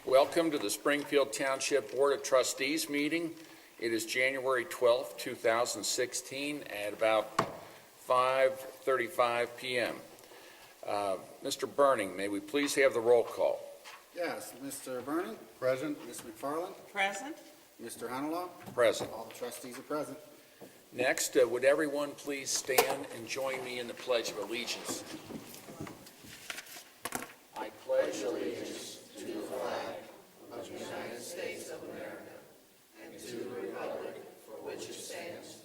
Welcome to the Springfield Township Board of Trustees meeting. It is January 12th, 2016 at about 5:35 p.m. Mr. Burning, may we please have the roll call? Yes, Mr. Burning? Present. Ms. McFarland? Present. Mr. Hanalaw? Present. All the trustees are present. Next, would everyone please stand and join me in the Pledge of Allegiance? I pledge allegiance to the flag of the United States of America and to the republic for which it stands,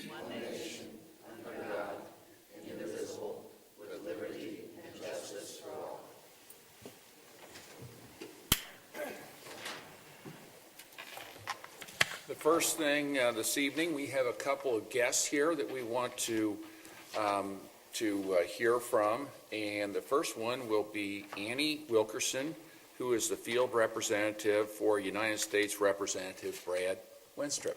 one nation, under God, indivisible, with liberty and justice for all. The first thing this evening, we have a couple of guests here that we want to hear from, and the first one will be Annie Wilkerson, who is the field representative for United States Representative Brad Winstrip.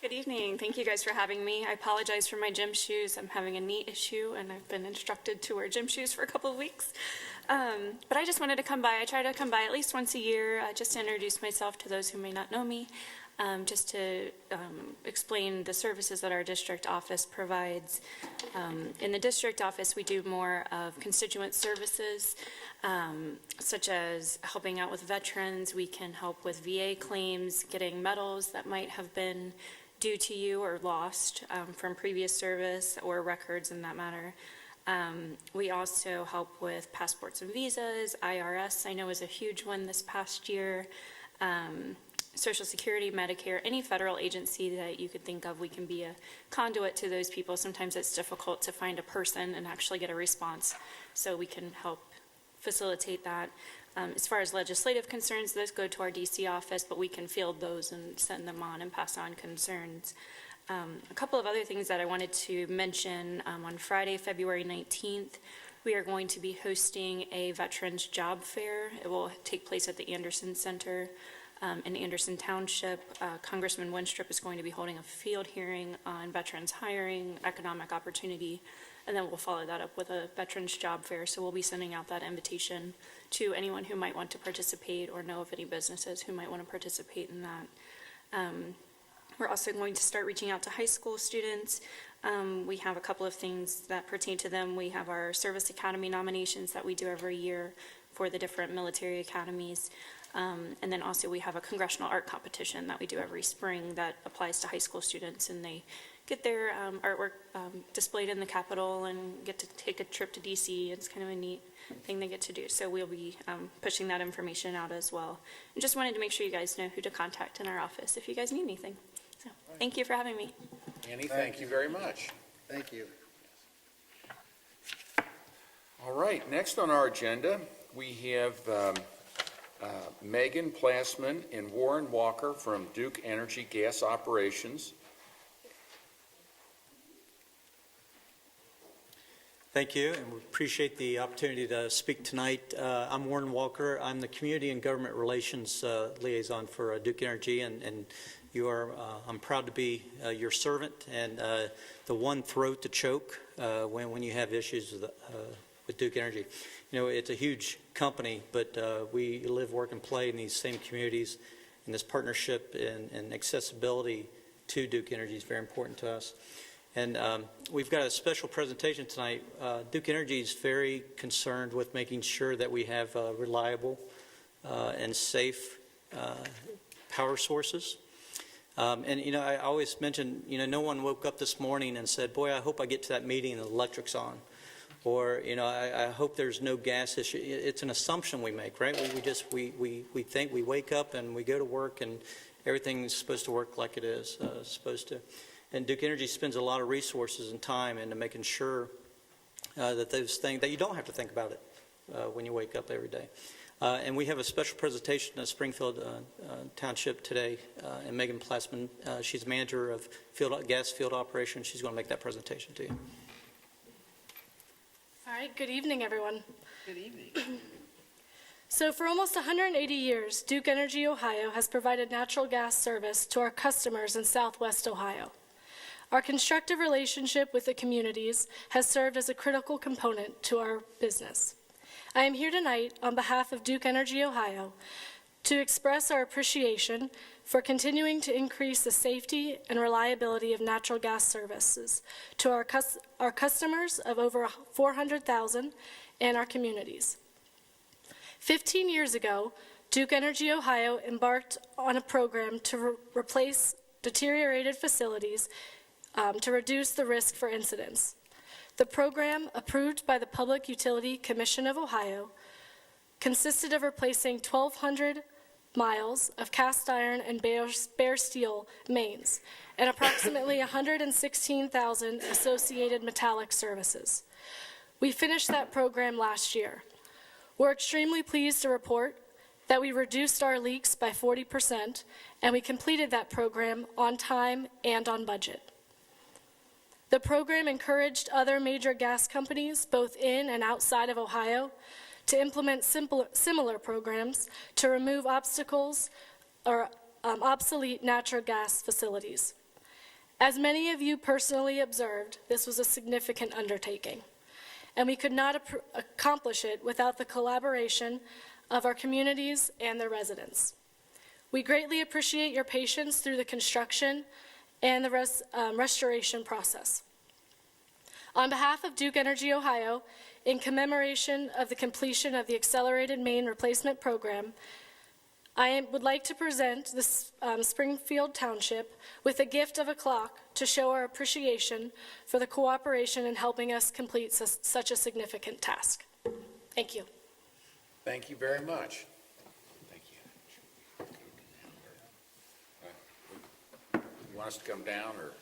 Good evening. Thank you guys for having me. I apologize for my gym shoes. I'm having a knee issue, and I've been instructed to wear gym shoes for a couple of weeks. But I just wanted to come by. I try to come by at least once a year just to introduce myself to those who may not know me, just to explain the services that our district office provides. In the district office, we do more of constituent services, such as helping out with veterans. We can help with VA claims, getting medals that might have been due to you or lost from previous service, or records in that matter. We also help with passports and visas. IRS, I know, is a huge one this past year. Social Security, Medicare, any federal agency that you could think of, we can be a conduit to those people. Sometimes it's difficult to find a person and actually get a response, so we can help facilitate that. As far as legislative concerns, those go to our DC office, but we can field those and send them on and pass on concerns. A couple of other things that I wanted to mention. On Friday, February 19th, we are going to be hosting a Veterans Job Fair. It will take place at the Anderson Center in Anderson Township. Congressman Winstrip is going to be holding a field hearing on veterans hiring, economic opportunity, and then we'll follow that up with a Veterans Job Fair. So we'll be sending out that invitation to anyone who might want to participate or know of any businesses who might want to participate in that. We're also going to start reaching out to high school students. We have a couple of things that pertain to them. We have our Service Academy nominations that we do every year for the different military academies. And then also we have a congressional art competition that we do every spring that applies to high school students, and they get their artwork displayed in the Capitol and get to take a trip to DC. It's kind of a neat thing they get to do. So we'll be pushing that information out as well. And just wanted to make sure you guys know who to contact in our office if you guys need anything. So thank you for having me. Annie, thank you very much. Thank you. All right, next on our agenda, we have Megan Plassman and Warren Walker from Duke Energy Gas Operations. Thank you, and we appreciate the opportunity to speak tonight. I'm Warren Walker. I'm the Community and Government Relations Liaison for Duke Energy, and you are. I'm proud to be your servant and the one throat to choke when you have issues with Duke Energy. You know, it's a huge company, but we live, work, and play in these same communities, and this partnership and accessibility to Duke Energy is very important to us. And we've got a special presentation tonight. Duke Energy is very concerned with making sure that we have reliable and safe power sources. And, you know, I always mention, you know, no one woke up this morning and said, boy, I hope I get to that meeting and the electric's on. Or, you know, I hope there's no gas issue. It's an assumption we make, right? We think, we wake up and we go to work and everything's supposed to work like it is supposed to. And Duke Energy spends a lot of resources and time into making sure that those things, that you don't have to think about it when you wake up every day. And we have a special presentation at Springfield Township today, and Megan Plassman, she's manager of gas field operations. She's going to make that presentation to you. All right, good evening, everyone. Good evening. So for almost 180 years, Duke Energy Ohio has provided natural gas service to our customers in Southwest Ohio. Our constructive relationship with the communities has served as a critical component to our business. I am here tonight on behalf of Duke Energy Ohio to express our appreciation for continuing to increase the safety and reliability of natural gas services to our customers of over 400,000 and our communities. 15 years ago, Duke Energy Ohio embarked on a program to replace deteriorated facilities to reduce the risk for incidents. The program, approved by the Public Utility Commission of Ohio, consisted of replacing 1,200 miles of cast iron and bare steel mains and approximately 116,000 associated metallic services. We finished that program last year. We're extremely pleased to report that we reduced our leaks by 40%, and we completed that program on time and on budget. The program encouraged other major gas companies, both in and outside of Ohio, to implement similar programs to remove obstacles or obsolete natural gas facilities. As many of you personally observed, this was a significant undertaking, and we could not accomplish it without the collaboration of our communities and their residents. We greatly appreciate your patience through the construction and the restoration process. On behalf of Duke Energy Ohio, in commemoration of the completion of the Accelerated Main Replacement Program, I would like to present the Springfield Township with a gift of a clock to show our appreciation for the cooperation in helping us complete such a significant task. Thank you. Thank you very much. Thank you. You want us to come down, or?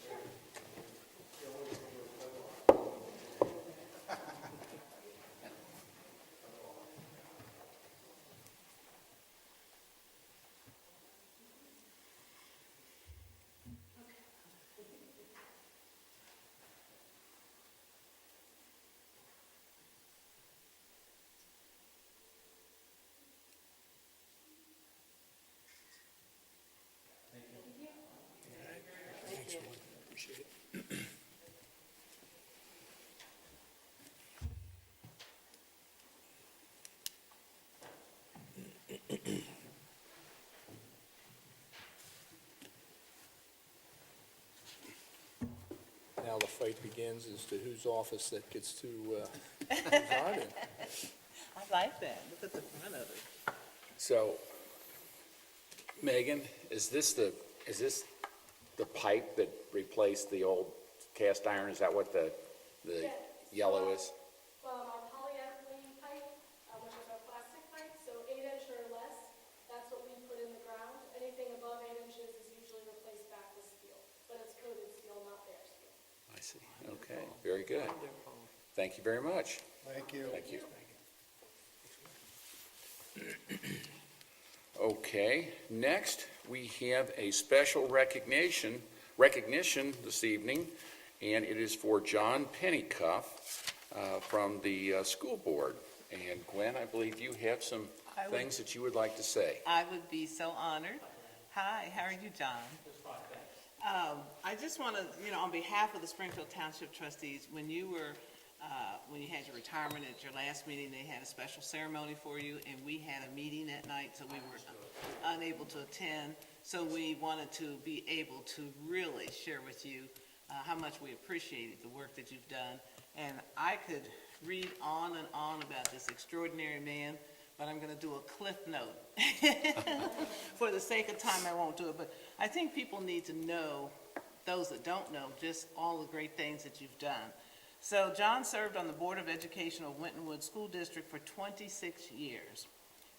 Now the fight begins as to whose office that gets to reside in. I like that. Look at the front of it. So, Megan, is this the pipe that replaced the old cast iron? Is that what the Yes. yellow is? Our polyethylene pipe, which is our plastic pipe, so 8-inch or less, that's what we put in the ground. Anything above 8 inches is usually replaced back with steel, but it's coated steel, not bare steel. I see. Okay, very good. Thank you very much. Thank you. Thank you. Okay, next we have a special recognition this evening, and it is for John Pennycuff from the school board. And Gwen, I believe you have some things that you would like to say. I would be so honored. Hi, how are you, John? I just want to, on behalf of the Springfield Township Trustees, when you had your retirement at your last meeting, they had a special ceremony for you, and we had a meeting that night, so we were unable to attend. So we wanted to be able to really share with you how much we appreciated the work that you've done. And I could read on and on about this extraordinary man, but I'm going to do a cliff note. For the sake of time, I won't do it, but I think people need to know, those that don't know, just all the great things that you've done. So John served on the Board of Education of Wintonwood School District for 26 years.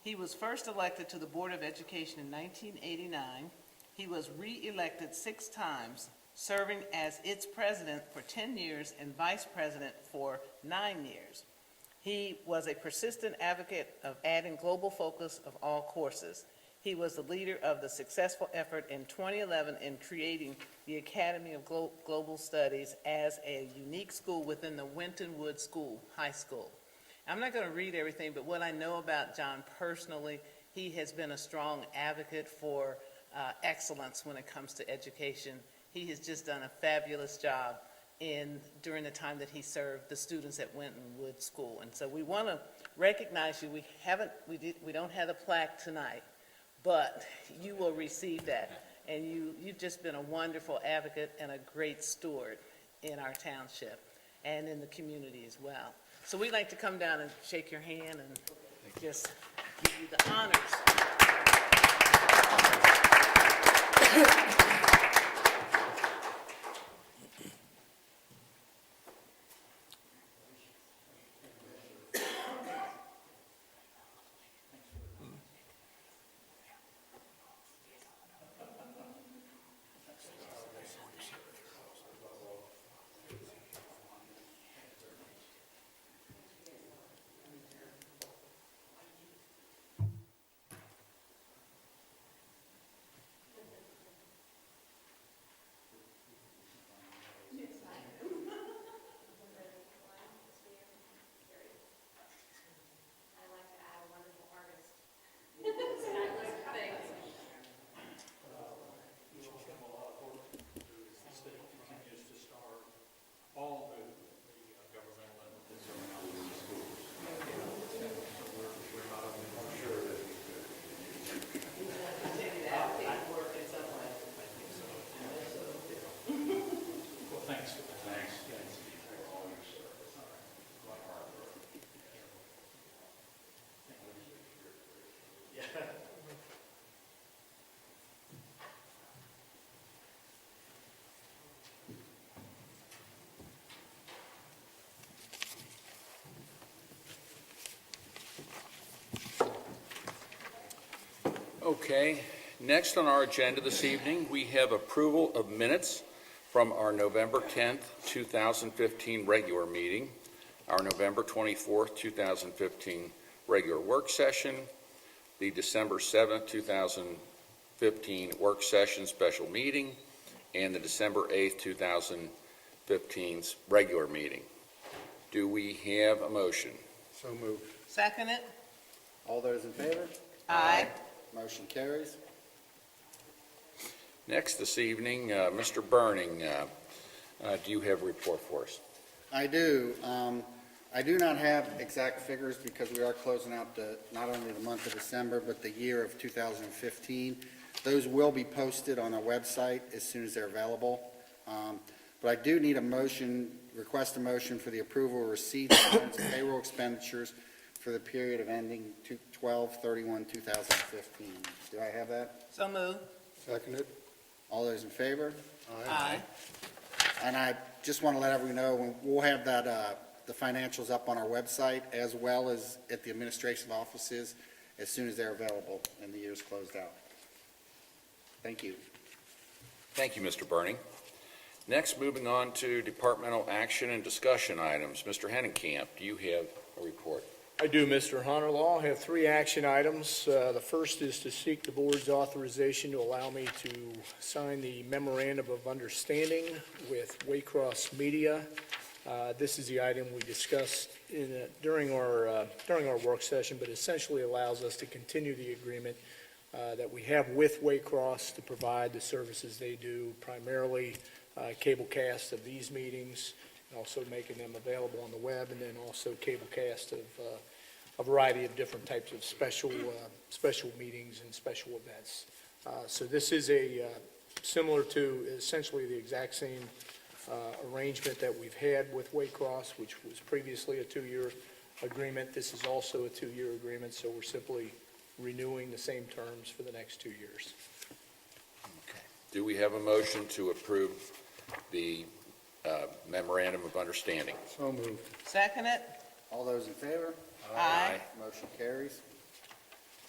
He was first elected to the Board of Education in 1989. He was re-elected 6 times, serving as its president for 10 years and vice president for 9 years. He was a persistent advocate of adding global focus of all courses. He was the leader of the successful effort in 2011 in creating the Academy of Global Studies as a unique school within the Wintonwood High School. I'm not going to read everything, but what I know about John personally, he has been a strong advocate for excellence when it comes to education. He has just done a fabulous job during the time that he served the students at Wintonwood School. And so we want to recognize you. We don't have a plaque tonight, but you will receive that. And you've just been a wonderful advocate and a great steward in our township and in the community as well. So we'd like to come down and shake your hand and just give you the honors. Okay, next on our agenda this evening, we have approval of minutes from our November 10th, 2015 regular meeting, our November 24th, 2015 regular work session, the December 7th, 2015 work session special meeting, and the December 8th, 2015 regular meeting. Do we have a motion? So moved. Second it? All those in favor? Aye. Motion carries. Next this evening, Mr. Burning, do you have a report for us? I do. I do not have exact figures because we are closing out not only the month of December, but the year of 2015. Those will be posted on our website as soon as they're available. But I do need request a motion for the approval of receipts and payroll expenditures for the period of ending 12/31/2015. Do I have that? So moved. Seconded. All those in favor? Aye. And I just want to let everyone know, we'll have that, the financials up on our website as well as at the administration offices as soon as they're available and the year's closed out. Thank you. Thank you, Mr. Burning. Next, moving on to departmental action and discussion items. Mr. Hennenkamp, do you have a report? I do, Mr. Hunterlaw. I have 3 action items. The first is to seek the board's authorization to allow me to sign the memorandum of understanding with Waycross Media. This is the item we discussed during our work session, but essentially allows us to continue the agreement that we have with Waycross to provide the services they do, primarily cablecast of these meetings, and also making them available on the web, and then also cablecast of a variety of different types of special meetings and special events. So this is similar to essentially the exact same arrangement that we've had with Waycross, which was previously a 2-year agreement. This is also a 2-year agreement, so we're simply renewing the same terms for the next 2 years. Okay. Do we have a motion to approve the memorandum of understanding? So moved. Second it? All those in favor? Aye. Motion carries.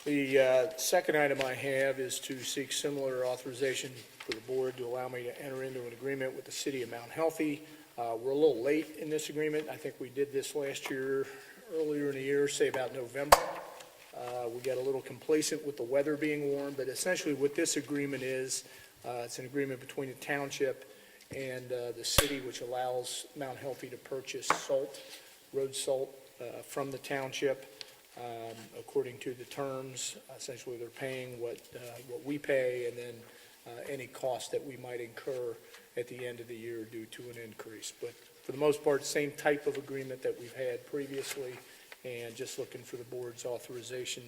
The second item I have is to seek similar authorization for the board to allow me to enter into an agreement with the city of Mount Healthy. We're a little late in this agreement. I think we did this last year, earlier in the year, say about November. We got a little complacent with the weather being warm, but essentially what this agreement is, it's an agreement between the township and the city, which allows Mount Healthy to purchase salt, road salt, from the township. According to the terms, essentially they're paying what we pay, and then any cost that we might incur at the end of the year due to an increase. But for the most part, same type of agreement that we've had previously, and just looking for the board's authorization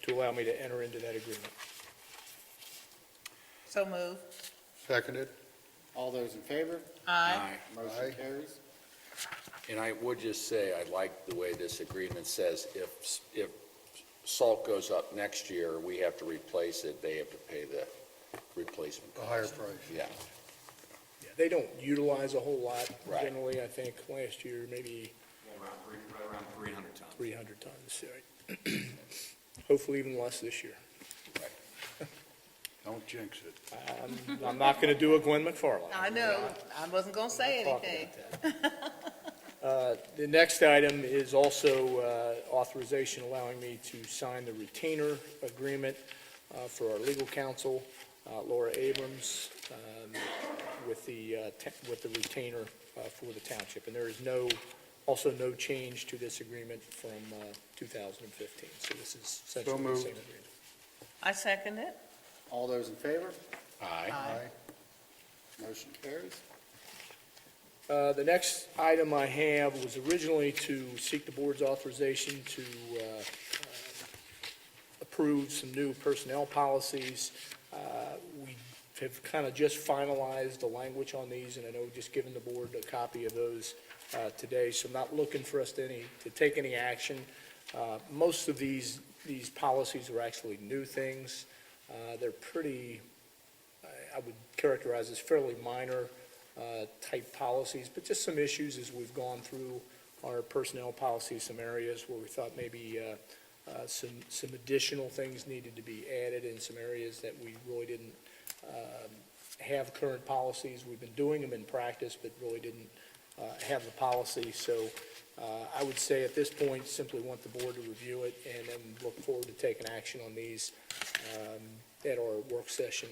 to allow me to enter into that agreement. So move. Seconded. All those in favor? Aye. Motion carries. And I would just say, I like the way this agreement says, if salt goes up next year, we have to replace it, they have to pay the replacement A cost. higher price. Yeah. Yeah, they don't utilize a whole lot. Right. Generally, I think last year, maybe Around 300 tons. 300 tons. Right. Hopefully even less this year. Don't jinx it. I'm not going to do a Glenn McFarland. I know, I wasn't gonna say Talk anything. about that. The next item is also authorization allowing me to sign the retainer agreement for our legal counsel, Laura Abrams, with the retainer for the township. And there is also no change to this agreement from 2015. So this is essentially the moved. same agreement. I second it. All those in favor? Aye. Motion carries. The next item I have was originally to seek the board's authorization to approve some new personnel policies. We have kind of just finalized the language on these, and I know we've just given the board a copy of those today, so I'm not looking for us to take any action. Most of these policies are actually new things. They're pretty, I would characterize as fairly minor type policies, but just some issues as we've gone through our personnel policies, some areas where we thought maybe some additional things needed to be added in some areas that we really didn't have current policies. We've been doing them in practice, but really didn't have the policy. So I would say at this point, simply want the board to review it and then look forward to taking action on these at our work session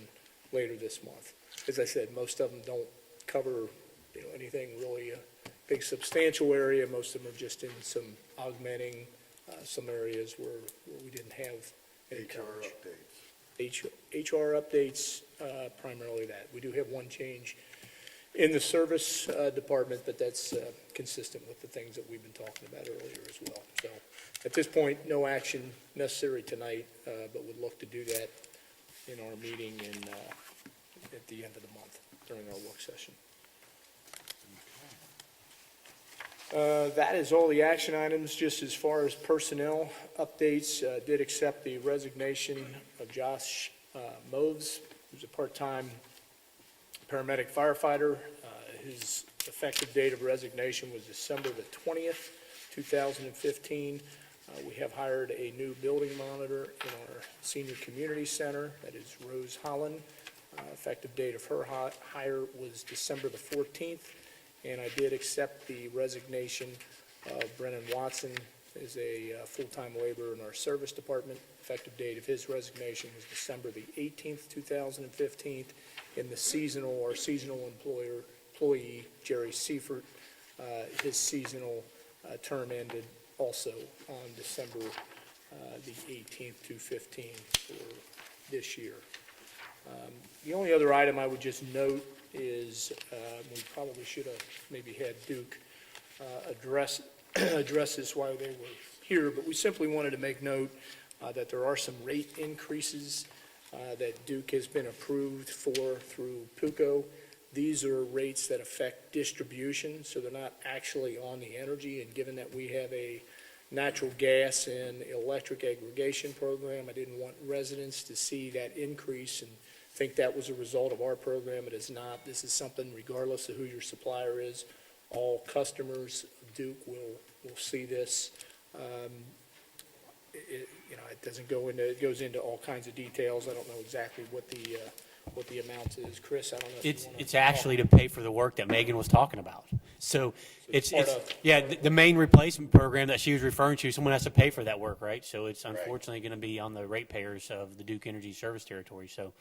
later this month. As I said, most of them don't cover anything really a big substantial area. Most of them are just in some augmenting some areas where we didn't have any coverage. HR updates, primarily that. We do have one change in the service department, but that's consistent with the things that we've been talking about earlier as well. So at this point, no action necessary tonight, but would look to do that in our meeting at the end of the month during our work session. That is all the action items. Just as far as personnel updates, did accept the resignation of Josh Moves, who's a part-time paramedic firefighter. His effective date of resignation was December the 20th, 2015. We have hired a new building monitor in our senior community center, that is Rose Holland. Effective date of her hire was December the 14th, and I did accept the resignation of Brennan Watson as a full-time laborer in our service department. Effective date of his resignation was December the 18th, 2015, and our seasonal employee, Jerry Seifert, his seasonal term ended also on December the 18th, 2015 for this year. The only other item I would just note is, we probably should have maybe had Duke address this while they were here, but we simply wanted to make note that there are some rate increases that Duke has been approved for through PUCO. These are rates that affect distribution, so they're not actually on the energy, and given that we have a natural gas and electric aggregation program, I didn't want residents to see that increase and think that was a result of our program. It is not. This is something, regardless of who your supplier is, all customers of Duke will see this. It doesn't go into, it goes into all kinds of details. I don't know exactly what the amount is. Chris, I don't know if you wanna It's actually to pay for the work that Megan was talking about. So it's part of- the main replacement program that she was referring to, someone has to pay for that work, right? So it's unfortunately going to be on the ratepayers of the Duke Energy service territory. So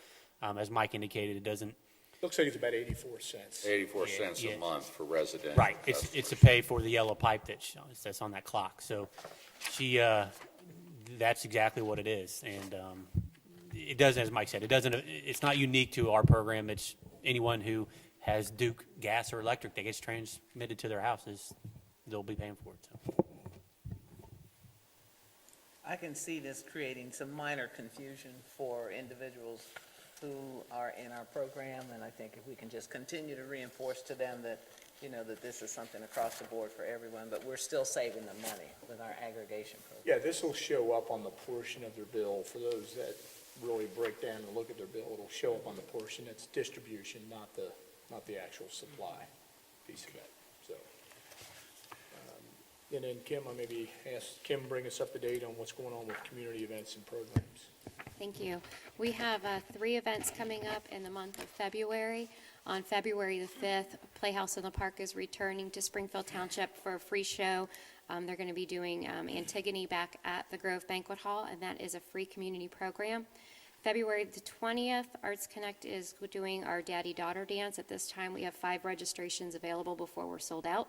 as Mike indicated, it doesn't. Looks like it's about 84 cents. 84 cents Yeah. a month for residential. Right, it's to pay for the yellow pipe that's on that clock. So she, that's exactly what it is. And it doesn't, as Mike said, it's not unique to our program. It's anyone who has Duke gas or electric that gets transmitted to their houses, they'll be paying for it. So. I can see this creating some minor confusion for individuals who are in our program, and I think if we can just continue to reinforce to them that, that this is something across the board for everyone, but we're still saving them money with our aggregation program. Yeah, this will show up on the portion of their bill. For those that really break down and look at their bill, it'll show up on the portion that's distribution, not the actual supply piece of it, so. And then Kim, I maybe ask Kim, bring us up to date on what's going on with community events and programs. Thank you. We have 3 events coming up in the month of February. On February the 5th, Playhouse in the Park is returning to Springfield Township for a free show. They're going to be doing Antigone back at the Grove Banquet Hall, and that is a free community program. February the 20th, Arts Connect is doing our Daddy-Daughter Dance. At this time, we have 5 registrations available before we're sold out.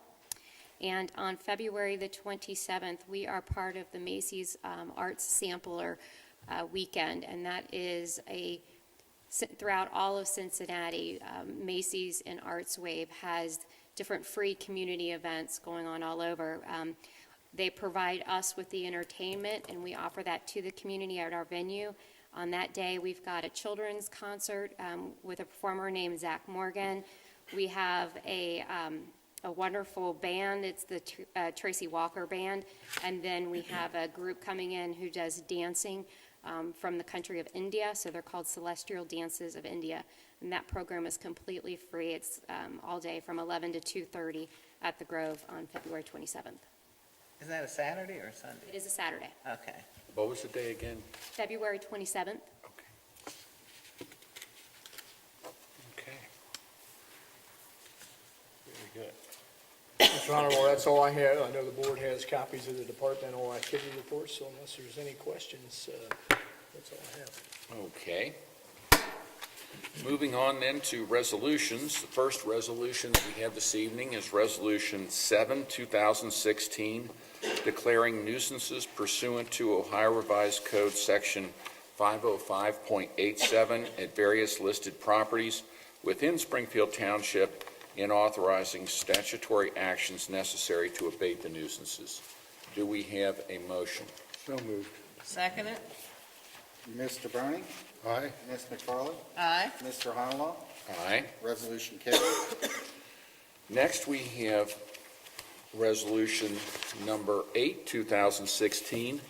And on February the 27th, we are part of the Macy's Arts Sampler Weekend, and that is throughout all of Cincinnati. Macy's and Arts Wave has different free community events going on all over. They provide us with the entertainment, and we offer that to the community at our venue. On that day, we've got a children's concert with a performer named Zach Morgan. We have a wonderful band. It's the Tracy Walker Band. And then we have a group coming in who does dancing from the country of India. So they're called Celestial Dances of India. And that program is completely free. It's all day from 11 to 2:30 at the Grove on February 27th. Is that a Saturday or a Sunday? It is a Saturday, Okay. What was the day again? February 27th. Okay. Very good. Mr. Honorable, that's all I have. I know the board has copies of the departmental activity reports, so unless there's any questions, that's all I have. Okay. Moving on then to resolutions. The first resolution that we have this evening is Resolution 7, 2016, declaring nuisances pursuant to Ohio Revised Code Section 505.87 at various listed properties within Springfield Township and authorizing statutory actions necessary to abate the nuisances. Do we have a motion? So moved. Second it? Mr. Bernie? Aye. Ms. McFarland? Aye. Mr. Honolo? Aye. Resolution carries. Next, we have Resolution number 8, 2016,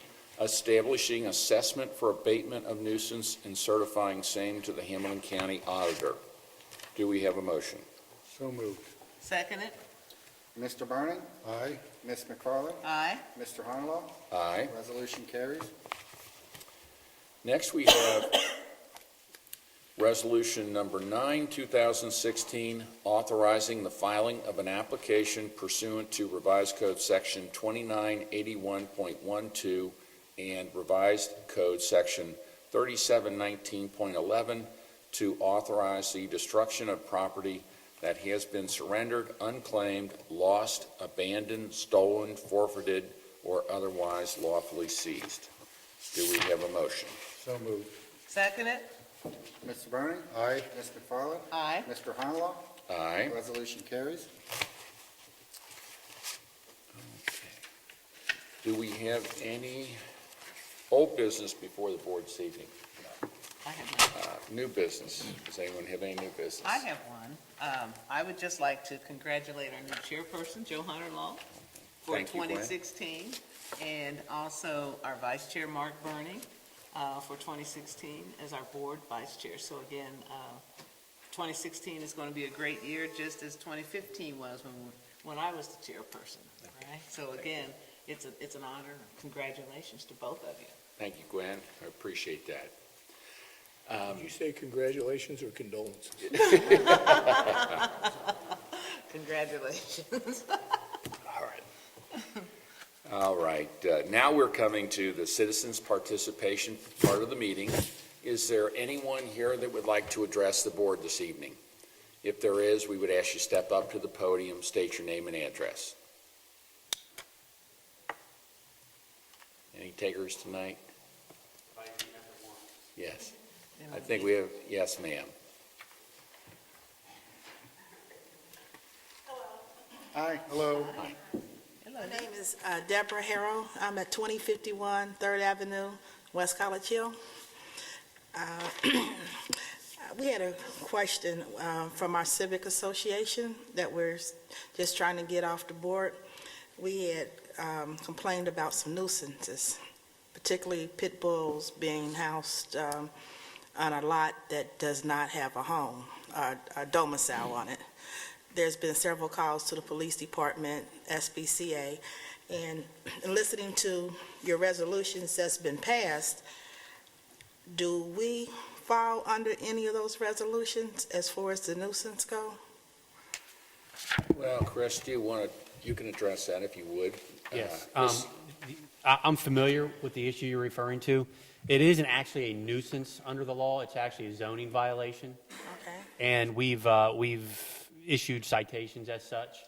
establishing assessment for abatement of nuisance and certifying same to the Hamilton County Auditor. Do we have a motion? So moved. Second it? Mr. Bernie? Aye. Ms. McFarland? Aye. Mr. Honolo? Aye. Resolution carries. Next, we have Resolution number 9, 2016, authorizing the filing of an application pursuant to Revised Code Section 2981.12 and Revised Code Section 3719.11 to authorize the destruction of property that has been surrendered, unclaimed, lost, abandoned, stolen, forfeited, or otherwise lawfully seized. Do we have a motion? So moved. Second it? Mr. Bernie? Aye. Ms. McFarland? Aye. Mr. Honolo? Aye. Resolution carries. Do we have any old business before the board this evening? I have none. New business. Does anyone have any new business? I have one. I would just like to congratulate our new chairperson, Joe Hunter Law, for Thank you, Gwen. 2016, and also our vice chair, Mark Burney, for 2016 as our board vice chair. So again, 2016 is going to be a great year, just as 2015 was when I was the chairperson, right? So again, it's an honor. Congratulations to both of you. Thank you, Gwen. I appreciate that. Did you say congratulations or condolences? Congratulations. All right. All right. Now we're coming to the citizens' participation part of the meeting. Is there anyone here that would like to address the board this evening? If there is, we would ask you to step up to the podium, state your name and address. Any takers tonight? Yes. I think we have, yes, ma'am. Aye. Hello. Hello. My name is Deborah Harrell. I'm at 2051 3rd Avenue, West College Hill. We had a question from our civic association that we're just trying to get off the board. We had complained about some nuisances, particularly pit bulls being housed on a lot that does not have a home, a domicile on it. There's been several calls to the police department, SBCA, and listening to your resolutions that's been passed, do we fall under any of those resolutions as far as the nuisance go? Well, Chris, you can address that if you would. Yes. Chris? I'm familiar with the issue you're referring to. It isn't actually a nuisance under the law. It's actually a zoning violation. Okay. And we've issued citations as such.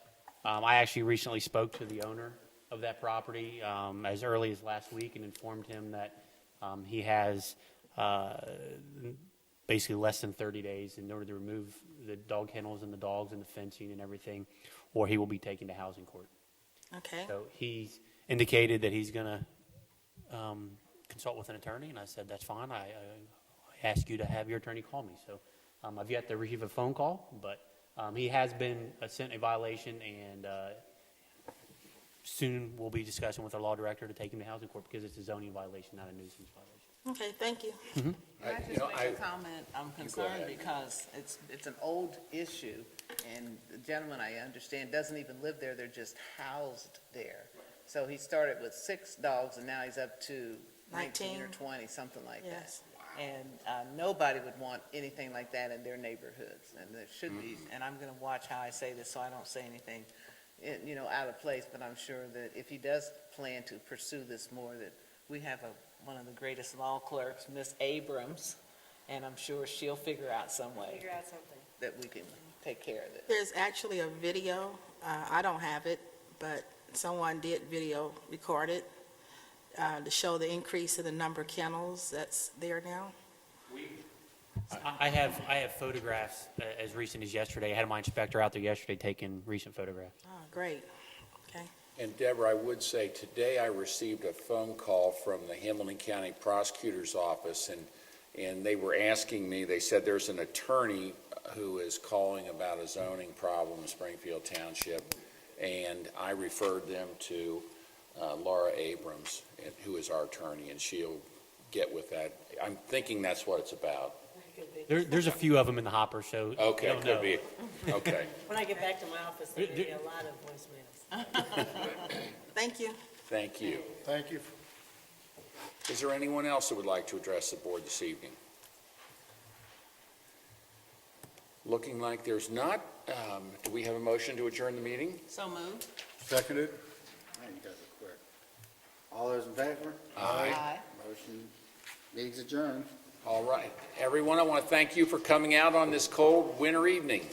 I actually recently spoke to the owner of that property as early as last week and informed him that he has basically less than 30 days in order to remove the dog kennels and the dogs and the fencing and everything, or he will be taken to housing court. Okay. So he's indicated that he's going to consult with an attorney, and I said, that's fine. I ask you to have your attorney call me. So I've yet to receive a phone call, but he has been sent a violation, and soon we'll be discussing with our law director to take him to housing court because it's a zoning violation, not a nuisance violation. Okay, thank you. Can I just make a comment? I'm concerned ahead. because it's an old issue, and the gentleman, I understand, doesn't even live there, they're just housed there. So he started with 6 dogs, and now he's up to 19 or 20, something like that. Yes. And nobody would want anything like that in their neighborhoods, and there should be, and I'm going to watch how I say this so I don't say anything, out of place, but I'm sure that if he does plan to pursue this more, that we have one of the greatest law clerks, Miss Abrams, and I'm sure she'll figure out some way that we can take care of it. There's actually a video. I don't have it, but someone did video record it to show the increase in the number of kennels that's there now. I have photographs as recent as yesterday. I had my inspector out there yesterday taking recent photographs. Oh, great. Okay. And Deborah, I would say today I received a phone call from the Hamilton County Prosecutor's Office, and they were asking me, they said there's an attorney who is calling about a zoning problem in Springfield Township, and I referred them to Laura Abrams, who is our attorney, and she'll get with that. I'm thinking that's what it's about. There's a few of them in the hopper, so Okay, I don't could know. be. Okay. When I get back to my office, there'll be a lot of voicemails. Thank you. Thank you. Thank you. Is there anyone else that would like to address the board this evening? Looking like there's not. Do we have a motion to adjourn the meeting? So moved. Seconded. Man, you guys are quick. All those in favor? Aye. Motion, meeting's adjourned. All right. Everyone, I want to thank you for coming out on this cold winter evening.